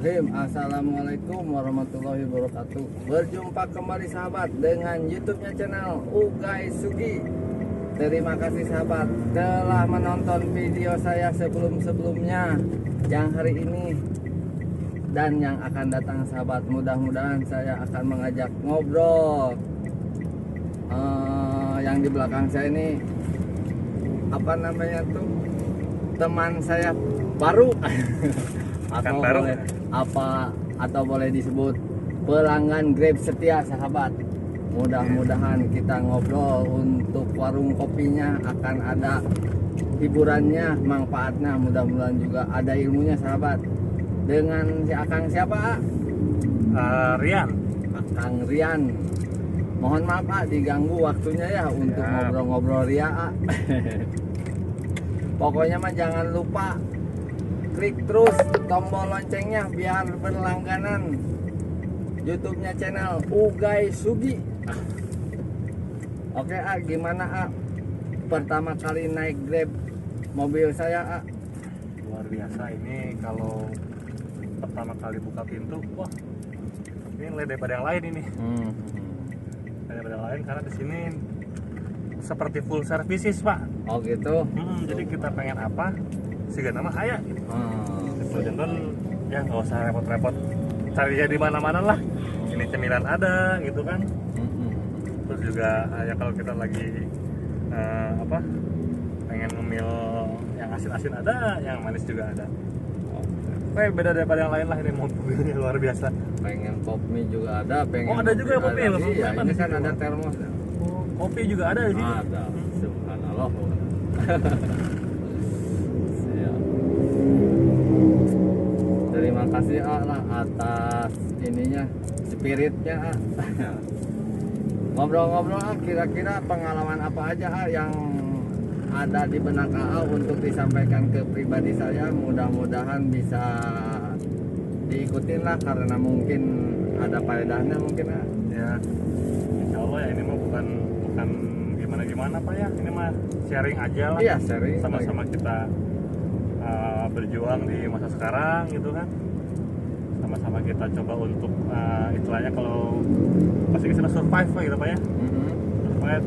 Bismillahirrahmanirrahim. Assalamualaikum warahmatullahi wabarakatuh. Berjumpa kembali sahabat dengan YouTube-nya channel Ugay Sugi. Terima kasih sahabat telah menonton video saya sebelum-sebelumnya yang hari ini dan yang akan datang sahabat. Mudah-mudahan saya akan mengajak ngobrol. Yang di belakang saya ini apa namanya tuh, teman saya baru atau baru boleh, atau boleh disebut pelanggan Grab setia sahabat. Mudah-mudahan kita ngobrol untuk warung kopinya akan ada hiburannya, manfaatnya, mudah-mudahan juga ada ilmunya sahabat. Dengan si Akang siapa? Rian. Kang Rian. Mohon maaf diganggu waktunya ya untuk ngobrol-ngobrol Ria. Pokoknya mah jangan lupa klik terus tombol loncengnya biar berlangganan YouTube-nya channel Ugay Sugi. Oke gimana pertama kali naik Grab mobil saya Luar biasa ini kalau pertama kali buka pintu, wah ini lebih daripada yang lain ini. Daripada yang lain karena di sini seperti full services pak. Oh gitu. Jadi kita pengen apa sih nama kayak gitu. Dan ya nggak usah repot-repot carinya di mana-mana lah. Ini cemilan ada gitu kan. Terus juga ya kalau kita lagi pengen ngemil yang asin-asin ada, yang manis juga ada. Beda daripada yang lain lah, ini mobilnya luar biasa. Pengen pop mie juga ada, pengen ada juga pop mie. Iya, ini kan ada termos. Kopi juga ada di sini. Ada. Subhanallah. Siap. Terima kasih lah atas ininya, spiritnya. Ngobrol-ngobrol kira-kira pengalaman apa aja yang ada di benak untuk disampaikan ke pribadi saya. Mudah-mudahan bisa diikutin lah karena mungkin ada faedahnya mungkin ya. Insya Allah ya ini mah bukan gimana pak ya, ini mah sharing aja lah. Iya, sharing sama-sama kita berjuang di masa sekarang gitu kan, sama-sama kita coba untuk istilahnya kalau pasti kita survive pak gitu pak ya. Survive,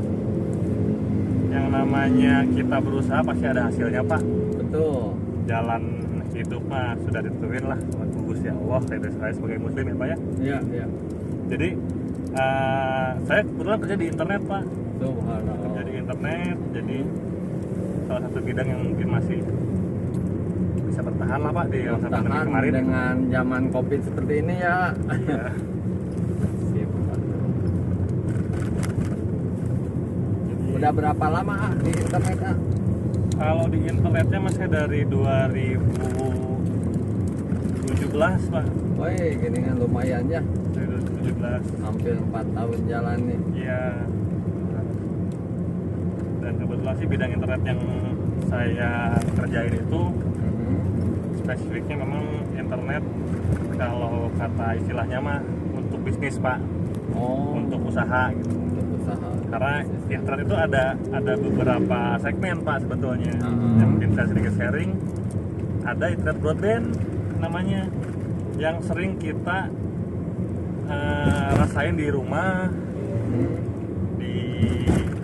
yang namanya kita berusaha pasti ada hasilnya pak. Betul. Jalan hidup mah sudah ditentuin lah oleh Gusti Allah saya sebagai muslim ya pak ya. Iya iya. Jadi saya kebetulan kerja di internet pak. Subhanallah. Kerja di internet, jadi salah satu bidang yang mungkin masih bisa bertahan lah pak di masa pandemi kemarin dengan zaman COVID seperti ini ya. Ya. Udah berapa lama di internet Kalau di internetnya masih dari 2017 pak. Woi gini kan lumayan ya. Dari 2017. Hampir 4 tahun jalan nih. Iya. Dan kebetulan sih bidang internet yang saya kerjain itu spesifiknya memang internet kalau kata istilahnya mah untuk bisnis pak. Untuk usaha gitu. Untuk usaha. Karena internet itu ada beberapa segmen pak sebetulnya. Yang mungkin saya sedikit sharing. Ada internet broadband namanya, yang sering kita rasain di rumah, di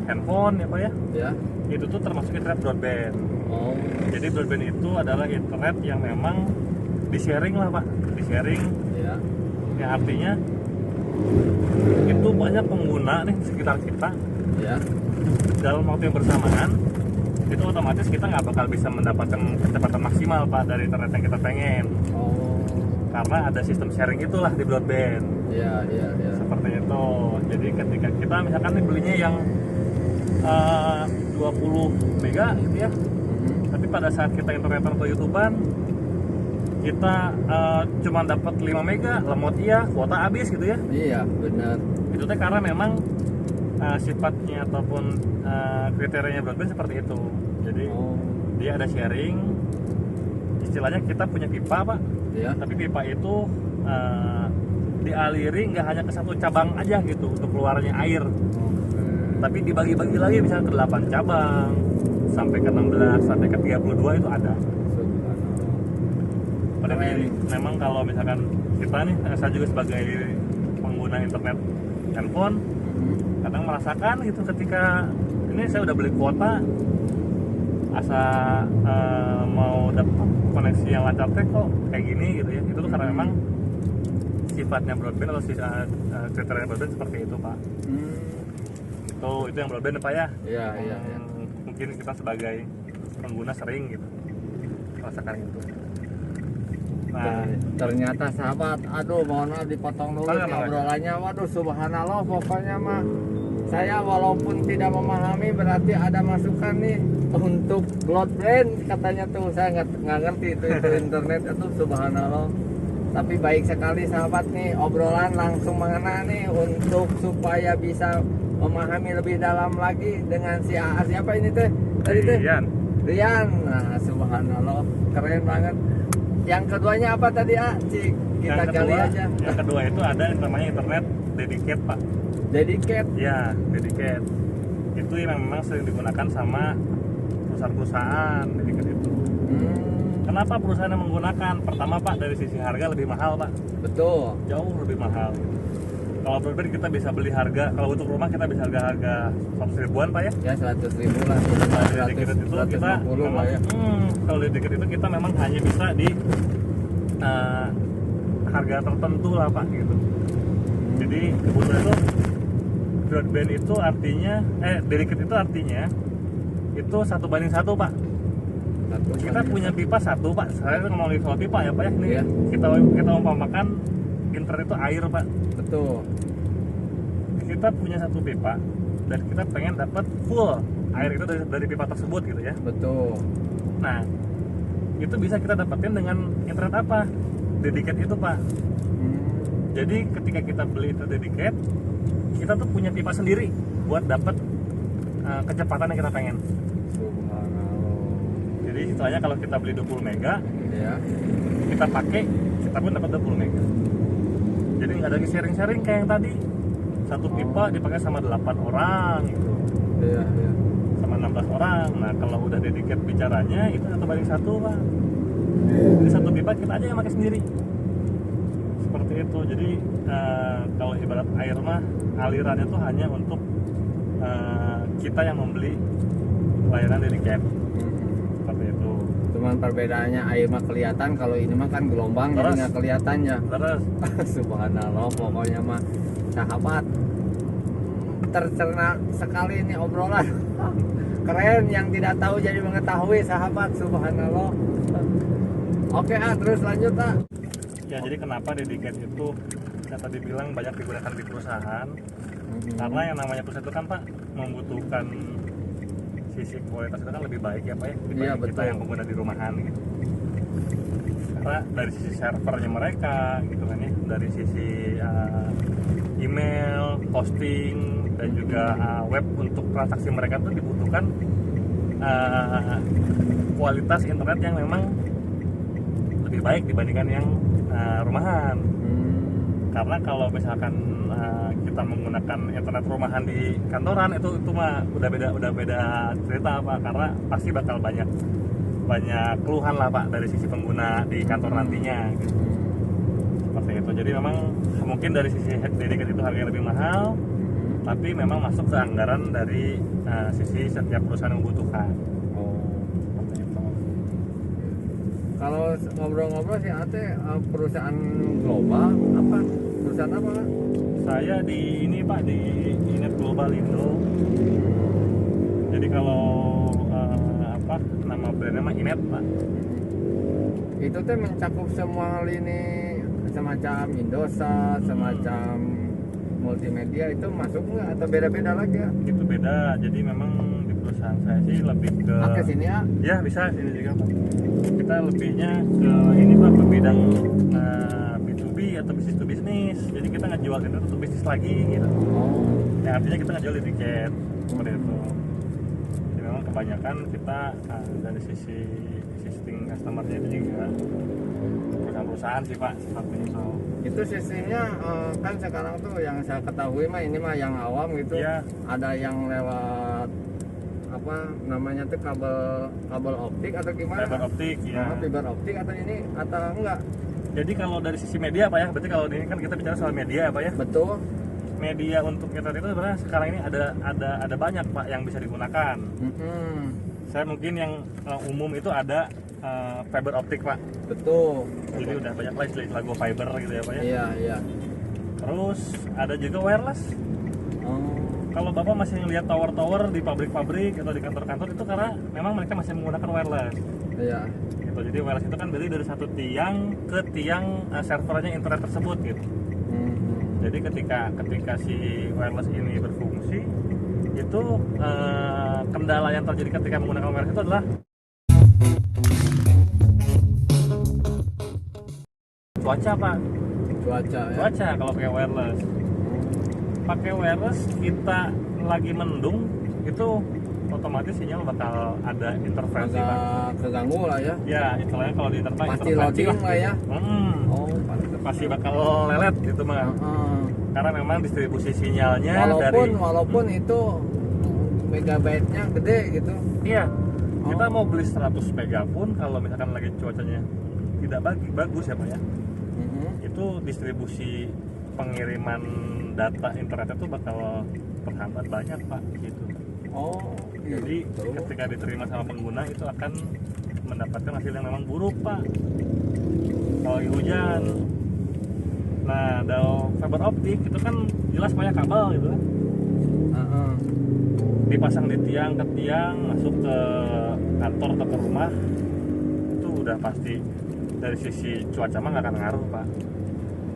handphone ya pak ya. Ya. Itu tuh termasuk internet broadband. Jadi broadband itu adalah internet yang memang di-sharing lah pak, di-sharing. Ya. Yang artinya itu banyak pengguna nih di sekitar kita. Ya. Dalam waktu yang bersamaan itu otomatis kita nggak bakal bisa mendapatkan kecepatan maksimal pak dari internet yang kita pengen. Karena ada sistem sharing itulah di broadband. Iya iya iya. Seperti itu. Jadi ketika kita misalkan nih belinya yang 20 mega gitu ya. Tapi pada saat kita internetan atau YouTubean kita cuma dapat 5 mega, lemot iya, kuota habis gitu ya. Iya, benar. Itu teh karena memang sifatnya ataupun kriterianya broadband seperti itu. Jadi dia ada sharing. Istilahnya kita punya pipa, Pak. Iya. Tapi pipa itu dialiri nggak hanya ke satu cabang aja gitu untuk keluarnya air. Tapi dibagi-bagi lagi misalnya ke 8 cabang, sampai ke 16, sampai ke 32 itu ada. Jadi memang kalau misalkan kita nih, saya juga sebagai pengguna internet handphone, kadang merasakan gitu ketika ini saya udah beli kuota, asa mau dapat koneksi yang lancar teh kok kayak gini gitu ya. Itu tuh karena memang sifatnya broadband atau kriteria broadband seperti itu, Pak. Itu yang broadband Pak ya? Iya. Mungkin kita sebagai pengguna sering gitu merasakan itu. Nah, ternyata sahabat, aduh mohon maaf dipotong dulu nih obrolannya. Waduh subhanallah, pokoknya mah saya walaupun tidak memahami berarti ada masukan nih untuk broadband katanya tuh. Saya nggak ngerti itu internet itu, subhanallah. Tapi baik sekali sahabat nih, obrolan langsung mengena nih untuk supaya bisa memahami lebih dalam lagi dengan si AA. Siapa ini teh? Tadi teh? Rian. Nah, subhanallah, keren banget. Yang keduanya apa tadi, A? Cik, kita gali aja. Yang kedua itu ada yang namanya internet dedicate, Pak. Dedicate? Ya, dedicate. Itu yang memang sering digunakan sama perusahaan-perusahaan dedicate itu. Kenapa perusahaan yang menggunakan? Pertama, Pak, dari sisi harga lebih mahal, Pak. Betul. Jauh lebih mahal. Kalau broadband kita bisa beli harga, kalau untuk rumah kita bisa harga 100 ribuan, Pak ya? Ya 100 ribu lah. Nah, dedicate itu kita memang, ya. kalau dedicate itu kita memang hanya bisa di harga tertentu lah, Pak, gitu. Jadi kebetulan itu broadband itu artinya, dedicate itu artinya itu 1:1, Pak. Kita punya pipa 1, Pak. Saya ngomongin soal pipa ya, Pak ya. Ini ya. kita umpamakan internet itu air, Pak. Betul. Kita punya 1 pipa dan kita pengen dapat full air itu dari pipa tersebut gitu ya. Betul. Nah, itu bisa kita dapetin dengan internet apa? Dedicate itu, Pak. Jadi ketika kita beli itu dedicate, kita tuh punya pipa sendiri buat dapat kecepatan yang kita pengen. Jadi istilahnya kalau kita beli 20 mega, ya. Kita pakai, kita pun dapat 20 mega. Jadi nggak ada lagi sharing-sharing kayak yang tadi. 1 pipa dipakai sama 8 orang gitu. Iya. Sama 16 orang. Nah, kalau udah dedicate bicaranya itu 1:1, Pak. Jadi 1 pipa kita aja yang pakai sendiri. Seperti itu. Jadi kalau ibarat air mah alirannya tuh hanya untuk kita yang membeli layanan dedicate. Seperti itu. Cuman perbedaannya air mah kelihatan, kalau ini mah kan gelombang jadi nggak kelihatannya. Terus subhanallah, pokoknya mah sahabat, tercerna sekali ini obrolan. Keren, yang tidak tahu jadi mengetahui sahabat, subhanallah. Oke, terus lanjut, A. Ya, jadi kenapa dedicate itu saya tadi bilang banyak digunakan di perusahaan? Karena yang namanya perusahaan itu kan, Pak, membutuhkan sisi kualitas itu kan lebih baik ya, Pak ya, dibanding kita yang pengguna di rumahan gitu. Karena dari sisi servernya mereka gitu kan ya, dari sisi email, hosting, dan juga web untuk transaksi mereka tuh dibutuhkan kualitas internet yang memang lebih baik dibandingkan yang rumahan. Karena kalau misalkan kita menggunakan internet rumahan di kantoran itu mah udah beda cerita, Pak, karena pasti bakal banyak keluhan lah, Pak, dari sisi pengguna di kantor nantinya gitu. Seperti itu. Jadi memang mungkin dari sisi dedicate itu harganya lebih mahal, tapi memang masuk ke anggaran dari sisi setiap perusahaan yang membutuhkan. Seperti itu. Kalau ngobrol-ngobrol sih Ate, perusahaan global apa? Perusahaan apa, Pak? Saya di ini, Pak, di Inet Global Indo. Jadi kalau nama brandnya mah Inet, Pak. Itu tuh mencakup semua lini semacam Indosat, semacam multimedia, itu masuk nggak atau beda-beda lagi ya? Itu beda. Jadi memang di perusahaan saya sih lebih ke sini ya? Ya, bisa sini juga, Pak. Kita lebihnya ke ini, Pak, ke bidang B2B atau bisnis to bisnis. Jadi kita ngejual itu untuk bisnis lagi gitu. Ya, artinya kita ngejual tiket seperti itu. Jadi memang kebanyakan kita dari sisi existing customer-nya itu juga perusahaan-perusahaan sih, Pak, seperti itu. Itu sistemnya kan sekarang tuh yang saya ketahui mah ini mah yang awam gitu. Iya. Ada yang lewat apa namanya tuh kabel optik atau gimana? Fiber optik ya. Fiber optik atau ini atau enggak? Jadi kalau dari sisi media Pak ya, berarti kalau ini kan kita bicara soal media Pak ya. Betul. Media untuk internet itu sebenarnya sekarang ini ada banyak Pak yang bisa digunakan. Saya mungkin yang umum itu ada fiber optik Pak. Betul. Jadi udah banyak lah istilah go fiber gitu ya Pak ya. Iya, iya. Terus ada juga wireless. Oh. Kalau Bapak masih ngelihat tower-tower di pabrik-pabrik atau di kantor-kantor itu karena memang mereka masih menggunakan wireless. Iya. Gitu. Jadi wireless itu kan berdiri dari satu tiang ke tiang servernya internet tersebut gitu. Jadi ketika si wireless ini berfungsi, itu kendala yang terjadi ketika menggunakan wireless itu adalah cuaca Pak. Cuaca ya. Cuaca kalau pakai wireless. Pakai wireless kita lagi mendung itu otomatis sinyal bakal ada interferensi Pak. Agak keganggu lah ya. Ya, istilahnya kalau di internet Pasti interferensi loading lah ya. Oh, pasti bakal lelet gitu mah. Karena memang distribusi sinyalnya walaupun itu megabyte-nya gede gitu. Iya. Kita mau beli 100 mega pun kalau misalkan lagi cuacanya tidak bagus ya Pak ya. Itu distribusi pengiriman data internet itu bakal terhambat banyak Pak gitu. Oh, jadi ketika diterima sama pengguna itu akan mendapatkan hasil yang memang buruk Pak. Kalau lagi hujan. Nah, kalau fiber optik itu kan jelas banyak kabel gitu kan. Dipasang di tiang ke tiang, masuk ke kantor atau ke rumah, itu udah pasti dari sisi cuaca mah nggak akan ngaruh Pak.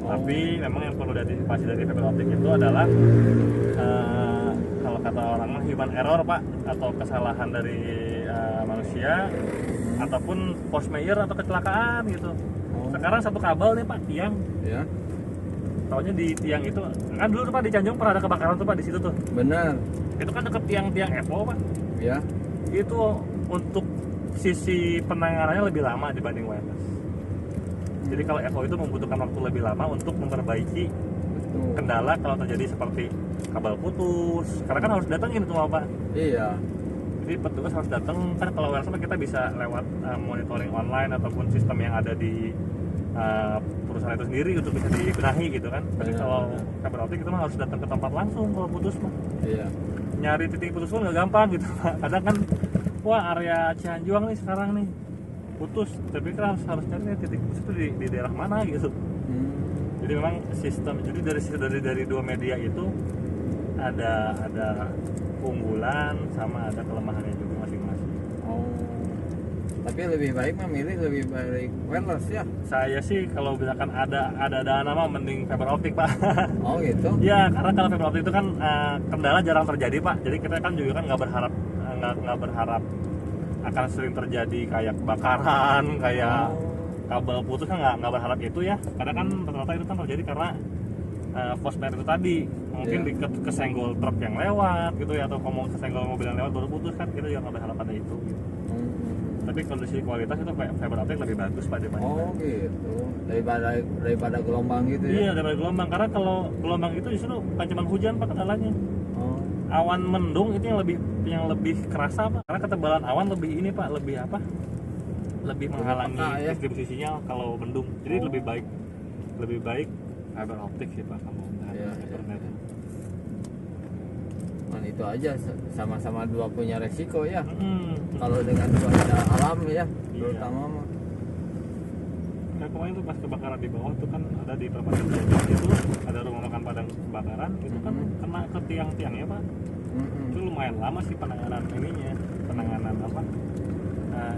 Tapi memang yang perlu diantisipasi dari fiber optik itu adalah kalau kata orang mah human error Pak, atau kesalahan dari manusia ataupun force majeure atau kecelakaan gitu. Sekarang satu kabel nih Pak, tiang. Ya. Taunya di tiang itu kan dulu tuh Pak di Cianjung pernah ada kebakaran tuh Pak di situ tuh. Benar. Itu kan deket tiang-tiang Evo Pak. Ya. Itu untuk sisi penanganannya lebih lama dibanding wireless. Jadi kalau Evo itu membutuhkan waktu lebih lama untuk memperbaiki kendala kalau terjadi seperti kabel putus. Karena kan harus datangin itu Pak. Iya. Jadi petugas harus datang. Kan kalau wireless kita bisa lewat monitoring online ataupun sistem yang ada di perusahaan itu sendiri untuk bisa dibenahi gitu kan. Tapi kalau fiber optik itu mah harus datang ke tempat langsung kalau putus mah. Iya. Nyari titik putus pun nggak gampang gitu Pak. Kadang kan wah area Cianjuang nih sekarang nih putus, tapi kan harus nyari titik putus itu di daerah mana gitu. Jadi memang sistem, jadi dari dua media itu ada keunggulan sama ada kelemahannya juga masing-masing. Tapi lebih baik lebih baik wireless ya. Saya sih kalau misalkan ada dana mah mending fiber optik Pak. Oh gitu. Ya karena kalau fiber optik itu kan kendala jarang terjadi Pak. Jadi kita kan juga kan nggak berharap akan sering terjadi kayak kebakaran, kayak kabel putus kan nggak berharap itu ya. Karena kan rata-rata itu kan terjadi karena force majeure itu tadi mungkin kesenggol truk yang lewat gitu ya, atau kesenggol mobil yang lewat baru putus kan, kita juga nggak berharap ada itu gitu. Tapi kondisi kualitas itu fiber optik lebih bagus Pak dibanding gitu daripada gelombang gitu ya. Iya, daripada gelombang, karena kalau gelombang itu justru bukan cuma hujan Pak kendalanya. Awan mendung itu yang lebih kerasa Pak, karena ketebalan awan lebih ini Pak, lebih menghalangi distribusi sinyal kalau mendung. Jadi lebih baik fiber optik sih Pak kalau internet. Nah, itu aja sama-sama dua punya resiko ya. Kalau dengan cuaca alam ya, terutama mah. Kayak kemarin tuh pas kebakaran di bawah tuh kan ada di perempatan Cianjur itu ada rumah makan Padang kebakaran, itu kan kena ke tiang-tiangnya Pak. Itu lumayan lama sih penanganan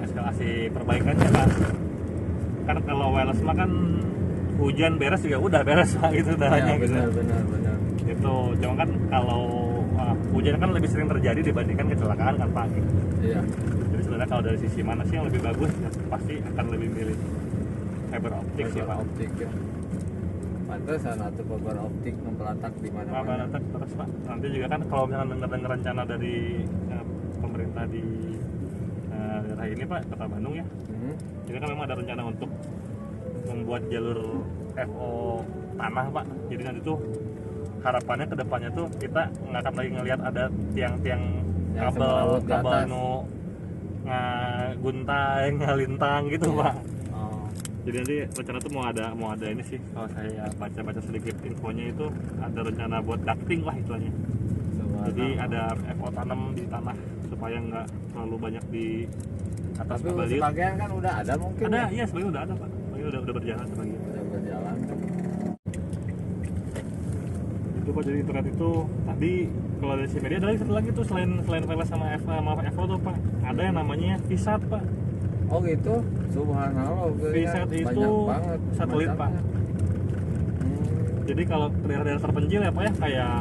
eskalasi perbaikannya Pak. Karena kalau wireless mah kan hujan beres juga udah beres Pak gitu darahnya gitu. Benar. Itu cuma kan kalau hujan kan lebih sering terjadi dibandingkan kecelakaan kan Pak gitu. Iya. Jadi sebenarnya kalau dari sisi mana sih yang lebih bagus ya pasti akan lebih milih fiber optik sih Pak. Optik ya. Pantesan atau fiber optik mempelatak di mana-mana. Mempelatak terus Pak. Nanti juga kan kalau misalnya dengar rencana dari pemerintah di daerah ini Pak, Kota Bandung ya. Jadi kan memang ada rencana untuk membuat jalur FO tanah Pak. Jadi nanti tuh harapannya ke depannya tuh kita nggak akan lagi ngelihat ada tiang-tiang yang kabel semrawut di kabel atas. nu ngaguntang ngalintang gitu Iya. Pak. Oh, Jadi nanti rencana tuh mau ada ini sih, kalau saya baca sedikit infonya itu ada rencana buat ducting lah istilahnya. Jadi ada FO tanam di tanah supaya nggak terlalu banyak di atas tapi kabel liut. sebagian kan udah ada mungkin. Ada, ya? iya sebenarnya udah ada Pak, sebenarnya udah berjalan sebagian. Udah berjalan. Itu Pak, jadi internet itu tadi kalau dari si media ada lagi satu lagi tuh selain wireless sama FO tuh Pak, ada yang namanya VSAT Pak. Oh gitu, subhanallah. VSAT itu banyak banget satelit Pak. macamnya. Hmm. Jadi kalau ke daerah-daerah terpencil ya Pak ya, kayak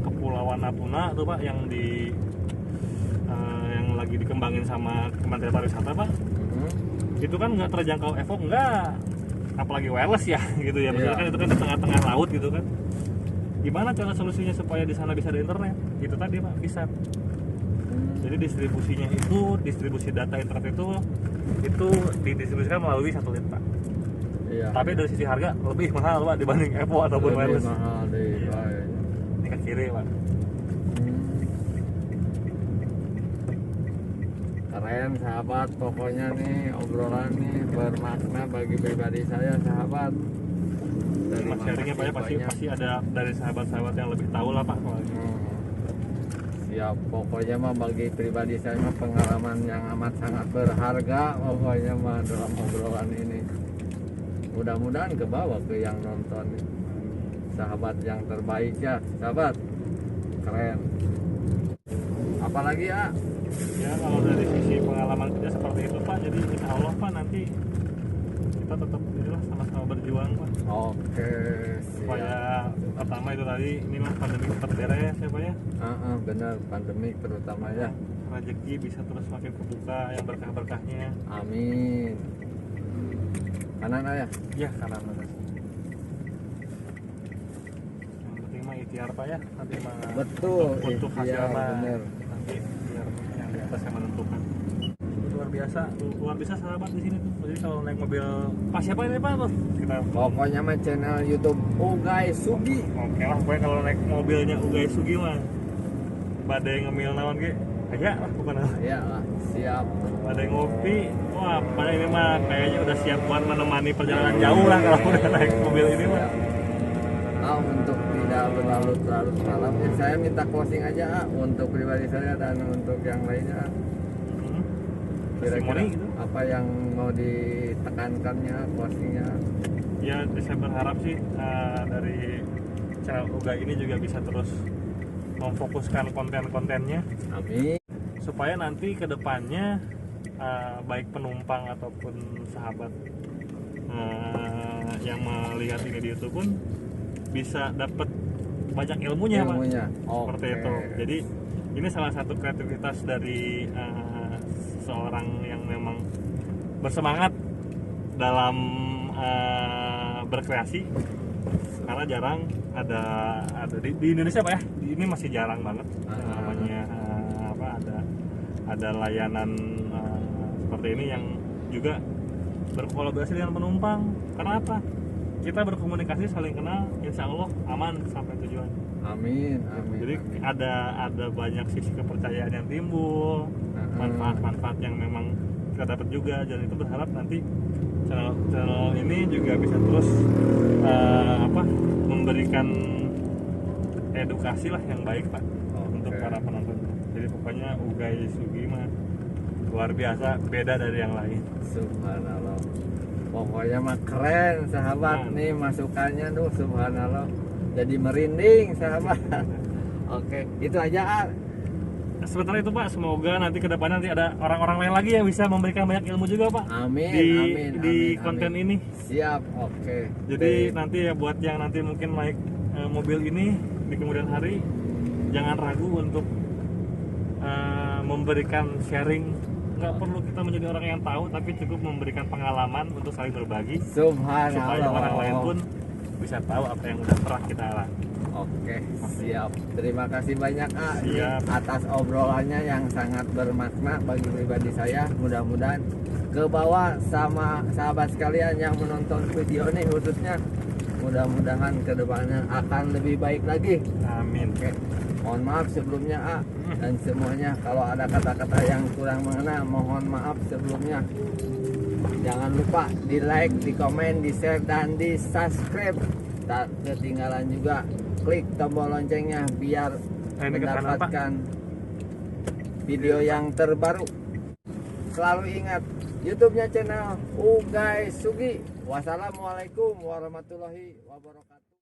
Kepulauan Natuna tuh Pak yang yang lagi dikembangin sama Kementerian Pariwisata Pak. Hmm. Itu kan nggak terjangkau FO, enggak, apalagi wireless ya gitu ya. Maksudnya Iya. kan itu kan di tengah-tengah laut gitu kan. Gimana cara solusinya supaya di sana bisa ada internet? Itu tadi Pak, bisa. Jadi distribusinya itu, distribusi data internet itu didistribusikan melalui satelit Pak. Iya. Tapi dari sisi harga lebih mahal Pak dibanding FO ataupun lebih wireless. mahal di Iya. Ini ke kiri Pak. Keren sahabat, pokoknya nih obrolan nih bermakna bagi pribadi saya sahabat. Terima Mas sharingnya Pak ya, kasih banyak. pasti ada dari sahabat-sahabat yang lebih tahu lah Pak soalnya. Siap, pokoknya mah bagi pribadi saya mah pengalaman yang amat sangat berharga pokoknya mah dalam obrolan ini. Mudah-mudahan kebawa ke yang nonton nih. Sahabat yang terbaik ya, sahabat. Keren. Apalagi ya? Ya kalau dari sisi pengalaman kerja seperti itu Pak, jadi insya Allah Pak nanti kita tetap inilah sama-sama berjuang Pak. Oke, Supaya siap. pertama itu tadi ini mah pandemi cepat beres ya Pak ya. Benar, pandemi terutama ya. Rezeki bisa terus makin kebuka yang berkah-berkahnya. Amin. Kanan ayah. Ya karena yang penting mah ikhtiar Pak ya, nanti mah Betul, untuk hasil ikhtiar, mah bener. nanti biar yang di atas yang menentukan. Luar biasa sahabat di sini tuh. Jadi kalau naik mobil pas siapa ini Pak tuh? Kita Pokoknya mah channel YouTube Ugay Sugi. oke lah pokoknya kalau naik mobilnya Ugay Sugi mah badai ngemil naon ge aja lah pokoknya. Ya lah, siap. Badai ngopi, wah pada ini mah kayaknya udah siap buat menemani perjalanan jauh lah kalau udah naik mobil ini mah. Untuk tidak berlarut-larut malam, ya saya minta closing aja untuk pribadi saya dan untuk yang lainnya. Kira-kira Testimoni gitu. apa yang mau ditekankannya closingnya? Ya saya berharap sih dari channel Uga ini juga bisa terus memfokuskan konten-kontennya Amin. supaya nanti kedepannya baik penumpang ataupun sahabat yang melihat ini di YouTube pun bisa dapat banyak ilmunya Pak. Seperti Oke. itu. Jadi ini salah satu kreativitas dari seorang yang memang bersemangat dalam berkreasi, karena jarang ada di Indonesia Pak ya. Ini masih jarang banget yang namanya ada layanan seperti ini yang juga berkolaborasi dengan penumpang. Karena apa? Kita berkomunikasi saling kenal, insya Allah aman sampai tujuan. Amin. Jadi ada banyak sisi kepercayaan yang timbul, manfaat-manfaat yang memang kita dapat juga. Dan itu berharap nanti channel ini juga bisa terus memberikan edukasi lah yang baik Pak untuk para penonton. Jadi pokoknya Ugay Sugi mah luar biasa, beda dari yang lain. Subhanallah. Pokoknya mah keren sahabat nih masukannya tuh subhanallah. Jadi merinding sahabat. Oke, itu aja. Sementara itu Pak, semoga nanti ke depan nanti ada orang-orang lain lagi yang bisa memberikan banyak ilmu juga Pak. Amin. Di konten ini. Siap, oke. Jadi nanti ya buat yang nanti mungkin naik mobil ini di kemudian hari, jangan ragu untuk memberikan sharing. Nggak perlu kita menjadi orang yang tahu, tapi cukup memberikan pengalaman untuk saling berbagi Subhanallah. supaya orang lain pun bisa tahu apa yang udah pernah kita alami. Oke, siap. Terima kasih banyak Siap. atas obrolannya yang sangat bermakna bagi pribadi saya. Mudah-mudahan ke bawah sama sahabat sekalian yang menonton video ini khususnya. Mudah-mudahan kedepannya akan lebih baik lagi. Amin. Oke, Mohon maaf sebelumnya A, dan semuanya kalau ada kata-kata yang kurang mengena mohon maaf sebelumnya. Jangan lupa di like, di komen, di share, dan di subscribe. Tak ketinggalan juga klik tombol loncengnya biar mendapatkan video yang terbaru. Selalu ingat YouTube-nya channel Ugay Sugi. Wassalamualaikum warahmatullahi wabarakatuh.